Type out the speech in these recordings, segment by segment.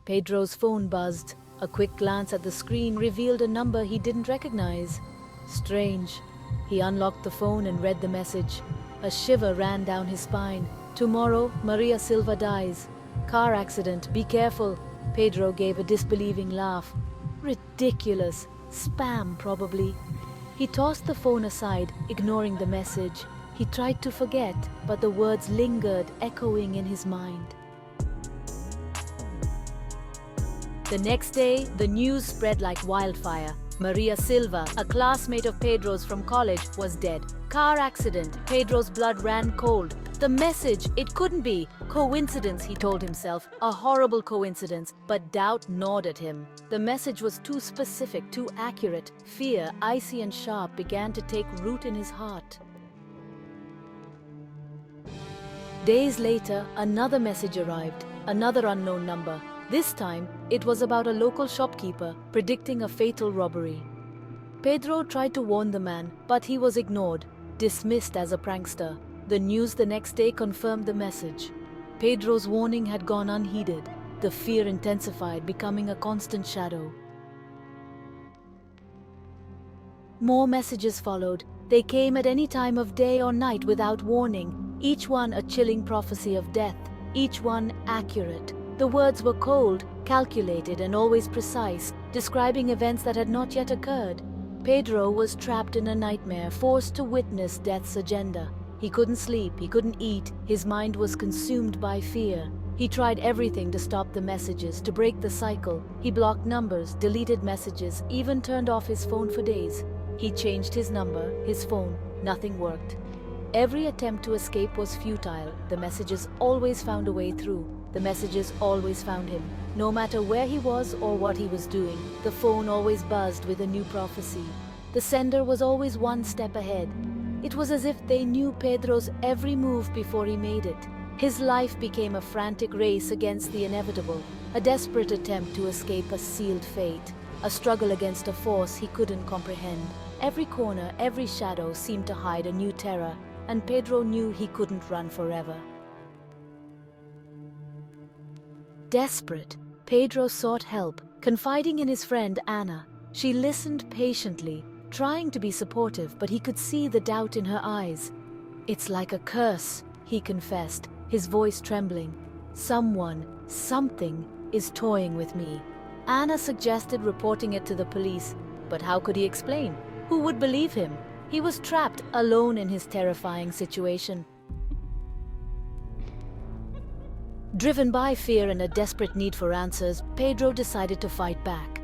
Pedro's phone buzzed. A quick glance at the screen revealed a number he didn't recognize. Strange. He unlocked the phone and read the message. A shiver ran down his spine. Tomorrow, Maria Silva dies. Car accident, be careful. Pedro gave a disbelieving laugh. Ridiculous. Spam, probably. He tossed the phone aside, ignoring the message. He tried to forget, but the words lingered, echoing in his mind. The next day, the news spread like wildfire. Maria Silva, a classmate of Pedro's from college, was dead. Car accident. Pedro's blood ran cold. The message, it couldn't be. Coincidence, he told himself. A horrible coincidence, but doubt gnawed at him. The message was too specific, too accurate. Fear, icy and sharp, began to take root in his heart. Days later, another message arrived. Another unknown number. This time, it was about a local shopkeeper predicting a fatal robbery. Pedro tried to warn the man, but he was ignored, dismissed as a prankster. The news the next day confirmed the message. Pedro's warning had gone unheeded. The fear intensified, becoming a constant shadow. More messages followed. They came at any time of day or night without warning, each one a chilling prophecy of death, each one accurate. The words were cold, calculated, and always precise, describing events that had not yet occurred. Pedro was trapped in a nightmare, forced to witness death's agenda. He couldn't sleep, he couldn't eat, his mind was consumed by fear. He tried everything to stop the messages, to break the cycle. He blocked numbers, deleted messages, even turned off his phone for days. He changed his number, his phone, nothing worked. Every attempt to escape was futile. The messages always found a way through. The messages always found him. No matter where he was or what he was doing, the phone always buzzed with a new prophecy. The sender was always one step ahead. It was as if they knew Pedro's every move before he made it. His life became a frantic race against the inevitable, a desperate attempt to escape a sealed fate, a struggle against a force he couldn't comprehend. Every corner, every shadow seemed to hide a new terror, and Pedro knew he couldn't run forever. Desperate, Pedro sought help, confiding in his friend Anna. She listened patiently, trying to be supportive, but he could see the doubt in her eyes. "It's like a curse," he confessed, his voice trembling. "Someone, something, is toying with me." Anna suggested reporting it to the police, but how could he explain? Who would believe him? He was trapped, alone in his terrifying situation. Driven by fear and a desperate need for answers, Pedro decided to fight back.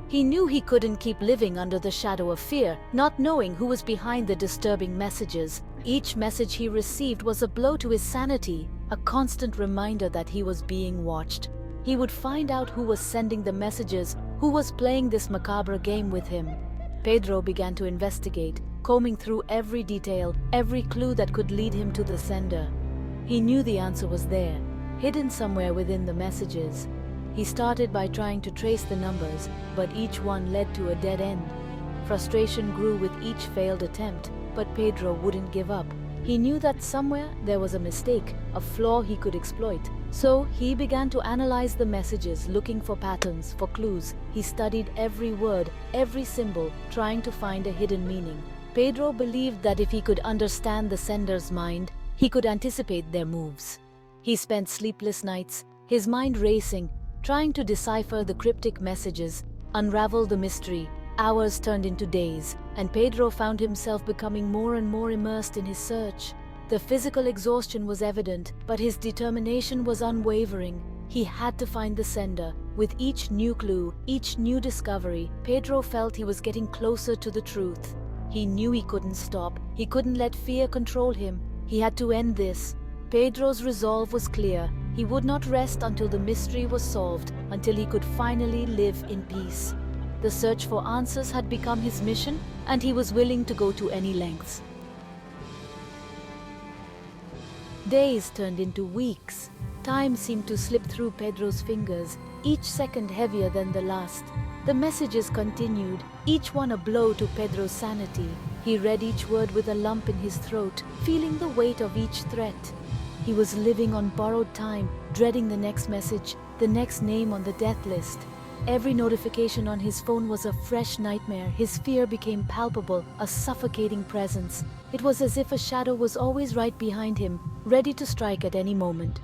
He knew he couldn't keep living under the shadow of fear, not knowing who was behind the disturbing messages. Each message he received was a blow to his sanity, a constant reminder that he was being watched. He would find out who was sending the messages, who was playing this macabre game with him. Pedro began to investigate, combing through every detail, every clue that could lead him to the sender. He knew the answer was there, hidden somewhere within the messages. He started by trying to trace the numbers, but each one led to a dead end. Frustration grew with each failed attempt, but Pedro wouldn't give up. He knew that somewhere there was a mistake, a flaw he could exploit. So he began to analyze the messages, looking for patterns, for clues. He studied every word, every symbol, trying to find a hidden meaning. Pedro believed that if he could understand the sender's mind, he could anticipate their moves. He spent sleepless nights, his mind racing, trying to decipher the cryptic messages, unravel the mystery. Hours turned into days, and Pedro found himself becoming more and more immersed in his search. The physical exhaustion was evident, but his determination was unwavering. He had to find the sender. With each new clue, each new discovery, Pedro felt he was getting closer to the truth. He knew he couldn't stop. He couldn't let fear control him. He had to end this. Pedro's resolve was clear. He would not rest until the mystery was solved, until he could finally live in peace. The search for answers had become his mission, and he was willing to go to any lengths. Days turned into weeks. Time seemed to slip through Pedro's fingers, each second heavier than the last. The messages continued, each one a blow to Pedro's sanity. He read each word with a lump in his throat, feeling the weight of each threat. He was living on borrowed time, dreading the next message, the next name on the death list. Every notification on his phone was a fresh nightmare. His fear became palpable, a suffocating presence. It was as if a shadow was always right behind him, ready to strike at any moment.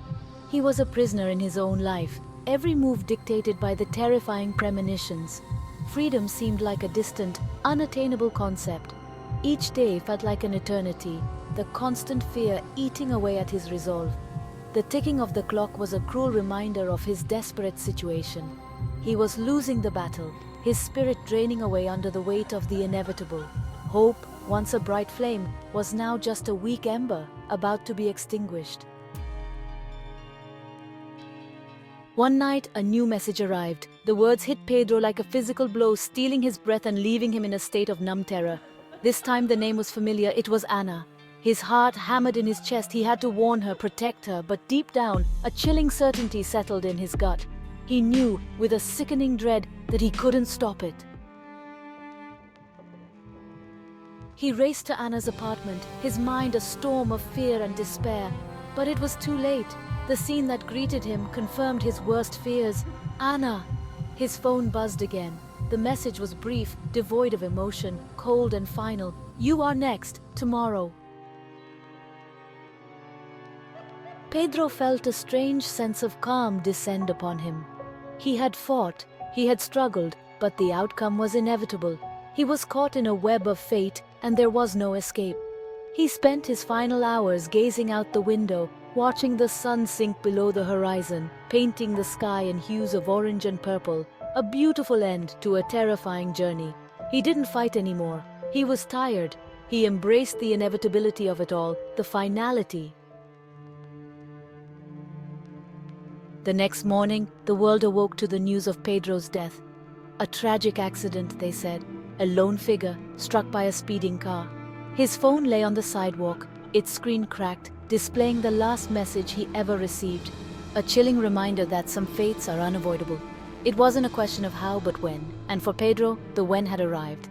He was a prisoner in his own life, every move dictated by the terrifying premonitions. Freedom seemed like a distant, unattainable concept. Each day felt like an eternity, the constant fear eating away at his resolve. The ticking of the clock was a cruel reminder of his desperate situation. He was losing the battle, his spirit draining away under the weight of the inevitable. Hope, once a bright flame, was now just a weak ember, about to be extinguished. One night, a new message arrived. The words hit Pedro like a physical blow, stealing his breath and leaving him in a state of numb terror. This time the name was familiar. It was Anna. His heart hammered in his chest. He had to warn her, protect her, but deep down, a chilling certainty settled in his gut. He knew, with a sickening dread, that he couldn't stop it. He raced to Anna's apartment, his mind a storm of fear and despair. But it was too late. The scene that greeted him confirmed his worst fears. Anna! His phone buzzed again. The message was brief, devoid of emotion, cold and final. You are next, tomorrow. Pedro felt a strange sense of calm descend upon him. He had fought, he had struggled, but the outcome was inevitable. He was caught in a web of fate, and there was no escape. He spent his final hours gazing out the window, watching the sun sink below the horizon, painting the sky in hues of orange and purple, a beautiful end to a terrifying journey. He didn't fight anymore. He was tired. He embraced the inevitability of it all, the finality. The next morning, the world awoke to the news of Pedro's death. A tragic accident, they said. A lone figure, struck by a speeding car. His phone lay on the sidewalk, its screen cracked, displaying the last message he ever received. A chilling reminder that some fates are unavoidable. It wasn't a question of how but when, and for Pedro, the when had arrived.